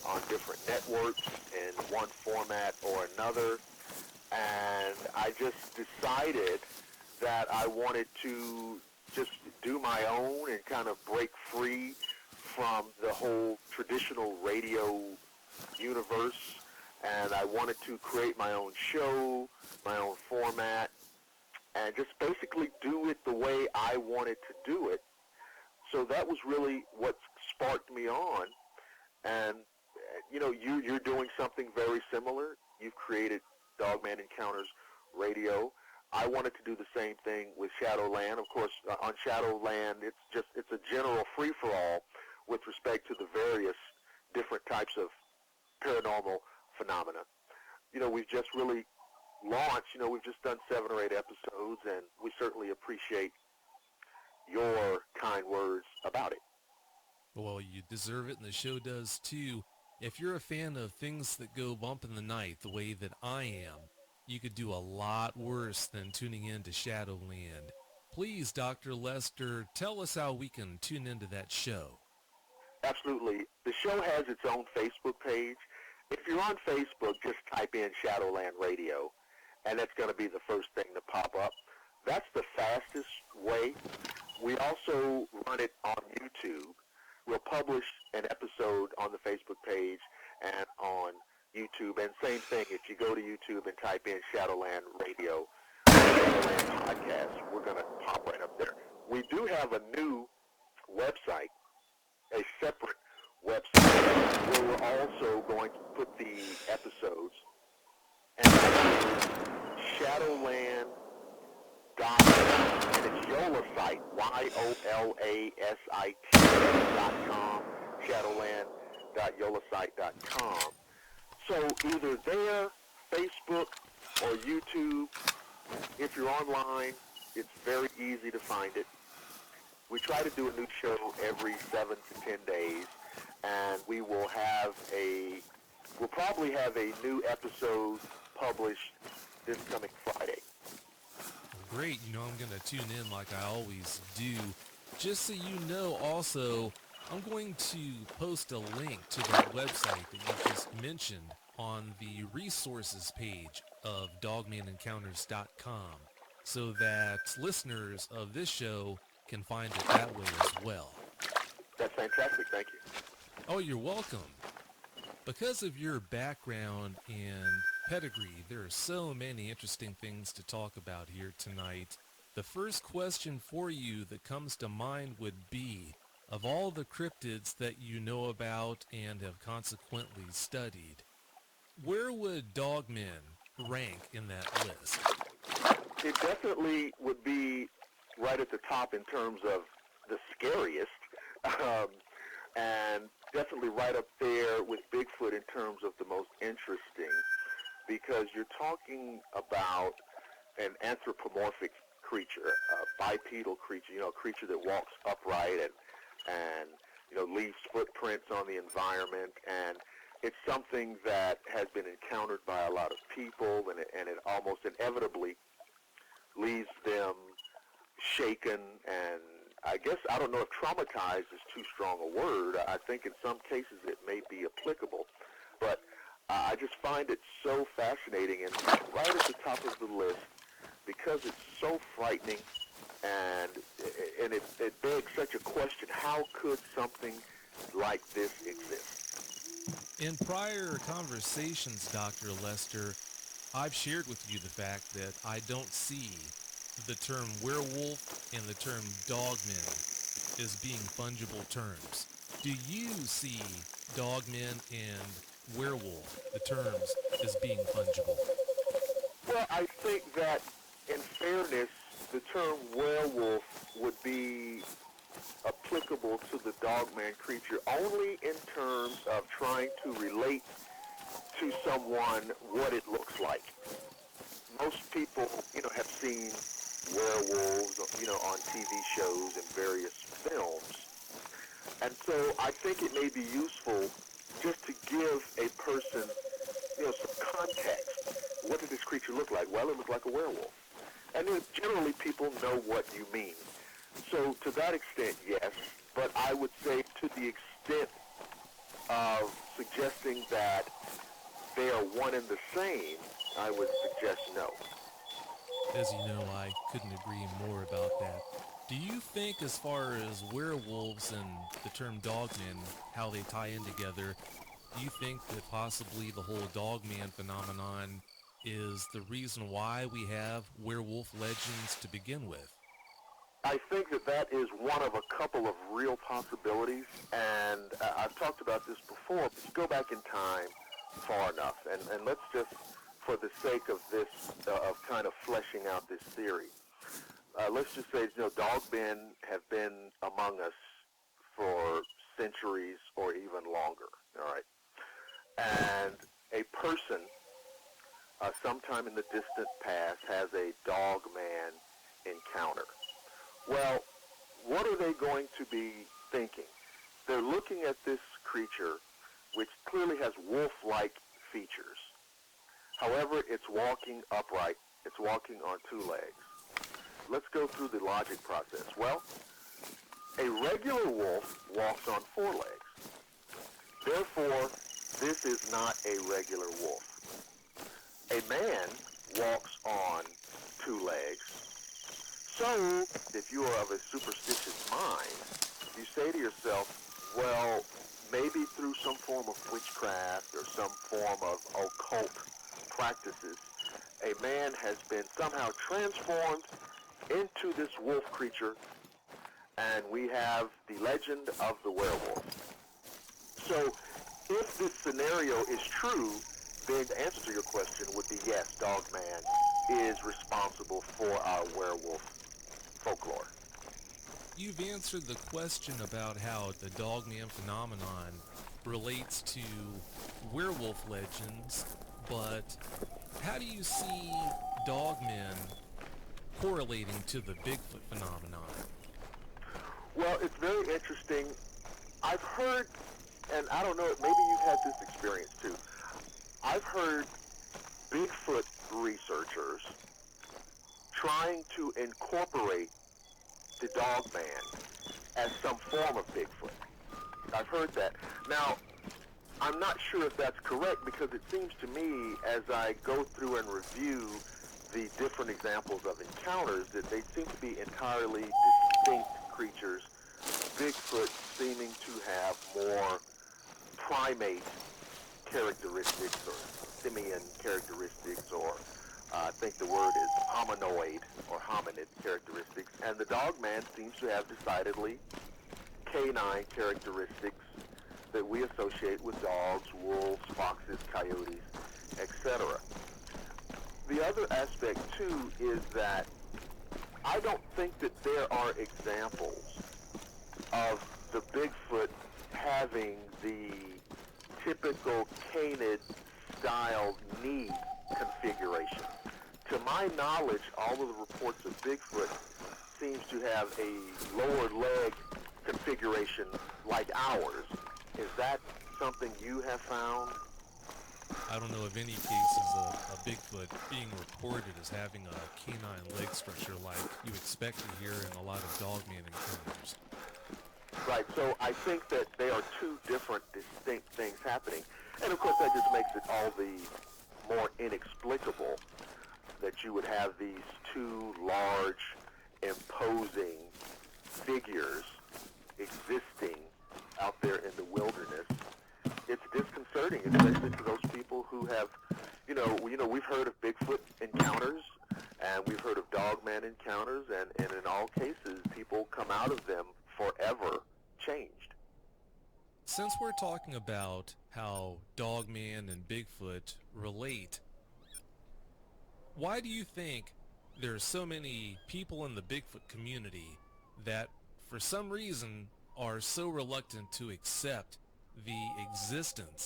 on different networks in one format or another. And I just decided that I wanted to just do my own and kind of break free from the whole traditional radio universe. And I wanted to create my own show, my own format, and just basically do it the way I wanted to do it. So that was really what sparked me on. And, you're doing something very similar. You've created Dogman Encounters Radio. I wanted to do the same thing with Shadowland. Of course, on Shadowland, it's a general free-for-all with respect to the various different types of paranormal phenomena. We've just really launched, we've just done 7 or 8 episodes, and we certainly appreciate your kind words about it. Well, you deserve it, and the show does too. If you're a fan of things that go bump in the night the way that I am, you could do a lot worse than tuning in to Shadowland. Please, Dr. Lester, tell us how we can tune into that show. Absolutely. The show has its own Facebook page. If you're on Facebook, just type in Shadowland Radio, and that's going to be the first thing to pop up. That's the fastest way. We also run it on YouTube. We'll publish an episode on the Facebook page and on YouTube. And same thing, if you go to YouTube and type in Shadowland Radio, Shadowland Podcast, we're going to pop right up there. We do have a new website, a separate website, where we're also going to put the episodes, and that's Shadowland.com, and it's Yolasite, YOLASIT.com, Shadowland.yolasite.com. So either there, Facebook, or YouTube, if you're online, it's very easy to find it. We try to do a new show every 7 to 10 days, and we'll probably have a new episode published this coming Friday. Great. I'm going to tune in like I always do. Just so you know, also, I'm going to post a link to that website that you just mentioned on the resources page of dogmanencounters.com so that listeners of this show can find it that way as well. That's fantastic. Thank you. Oh, you're welcome. Because of your background and pedigree, there are so many interesting things to talk about here tonight. The first question for you that comes to mind would be, of all the cryptids that you know about and have consequently studied, where would Dogman rank in that list? It definitely would be right at the top in terms of the scariest, um, and definitely right up there with Bigfoot in terms of the most interesting, because you're talking about an anthropomorphic creature, a bipedal creature, a creature that walks upright and leaves footprints on the environment, and it's something that has been encountered by a lot of people, and it almost inevitably leaves them shaken, and I don't know if traumatized is too strong a word. I think in some cases it may be applicable, but I just find it so fascinating, and right at the top of the list, because it's so frightening, and it begs such a question: how could something like this exist? In prior conversations, Dr. Lester, I've shared with you the fact that I don't see the term werewolf and the term dogmen as being fungible terms. Do you see dogmen and werewolf, the terms, as being fungible? Well, I think that, in fairness, the term werewolf would be applicable to the dogman creature only in terms of trying to relate to someone what it looks like. Most people, have seen werewolves, on TV shows and various films. And so I think it may be useful just to give a person, some context. What did this creature look like? Well, it looked like a werewolf. And then generally people know what you mean. So to that extent, yes. But I would say to the extent of suggesting that they are one and the same, I would suggest no. As you know, I couldn't agree more about that. Do you think, as far as werewolves and the term dogman, how they tie in together, do you think that possibly the whole dogman phenomenon is the reason why we have werewolf legends to begin with? I think that is one of a couple of real possibilities, and I've talked about this before, but you go back in time far enough, and let's just, for the sake of this, of kind of fleshing out this theory, let's just say, dogmen have been among us for centuries or even longer, all right? And a person, sometime in the distant past, has a dogman encounter. Well, what are they going to be thinking? They're looking at this creature, which clearly has wolf-like features. However, it's walking upright. It's walking on two legs. Let's go through the logic process. Well, a regular wolf walks on four legs. Therefore, this is not a regular wolf. A man walks on two legs. So, if you are of a superstitious mind, you say to yourself, well, maybe through some form of witchcraft or some form of occult practices, a man has been somehow transformed into this wolf creature, and we have the legend of the werewolf. So, if this scenario is true, then the answer to your question would be yes, Dogman is responsible for our werewolf folklore. You've answered the question about how the dogman phenomenon relates to werewolf legends, but how do you see dogmen correlating to the Bigfoot phenomenon? Well, it's very interesting. I've heard, and I don't know, maybe you've had this experience too. I've heard Bigfoot researchers trying to incorporate the dogman as some form of Bigfoot. I've heard that. Now, I'm not sure if that's correct, because it seems to me, as I go through and review the different examples of encounters, that they seem to be entirely distinct creatures. Bigfoot seeming to have more primate characteristics or simian characteristics, or I think the word is hominoid or hominid characteristics, and the dogman seems to have decidedly canine characteristics that we associate with dogs, wolves, foxes, coyotes, etc. The other aspect, too, is that I don't think that there are examples of the Bigfoot having the typical canid style knee configuration. To my knowledge, all of the reports of Bigfoot seems to have a lower leg configuration like ours. Is that something you have found? I don't know of any cases of a Bigfoot being reported as having a canine leg structure like you expect to hear in a lot of dogman encounters. Right, so I think that they are two different distinct things happening. And of course that just makes it all the more inexplicable that you would have these two large, imposing figures existing out there in the wilderness. It's disconcerting, especially to those people who have, we've heard of Bigfoot encounters, and we've heard of dogman encounters, and in all cases, people come out of them forever changed. Since we're talking about how dogman and Bigfoot relate, why do you think there are so many people in the Bigfoot community that, for some reason, are so reluctant to accept the existence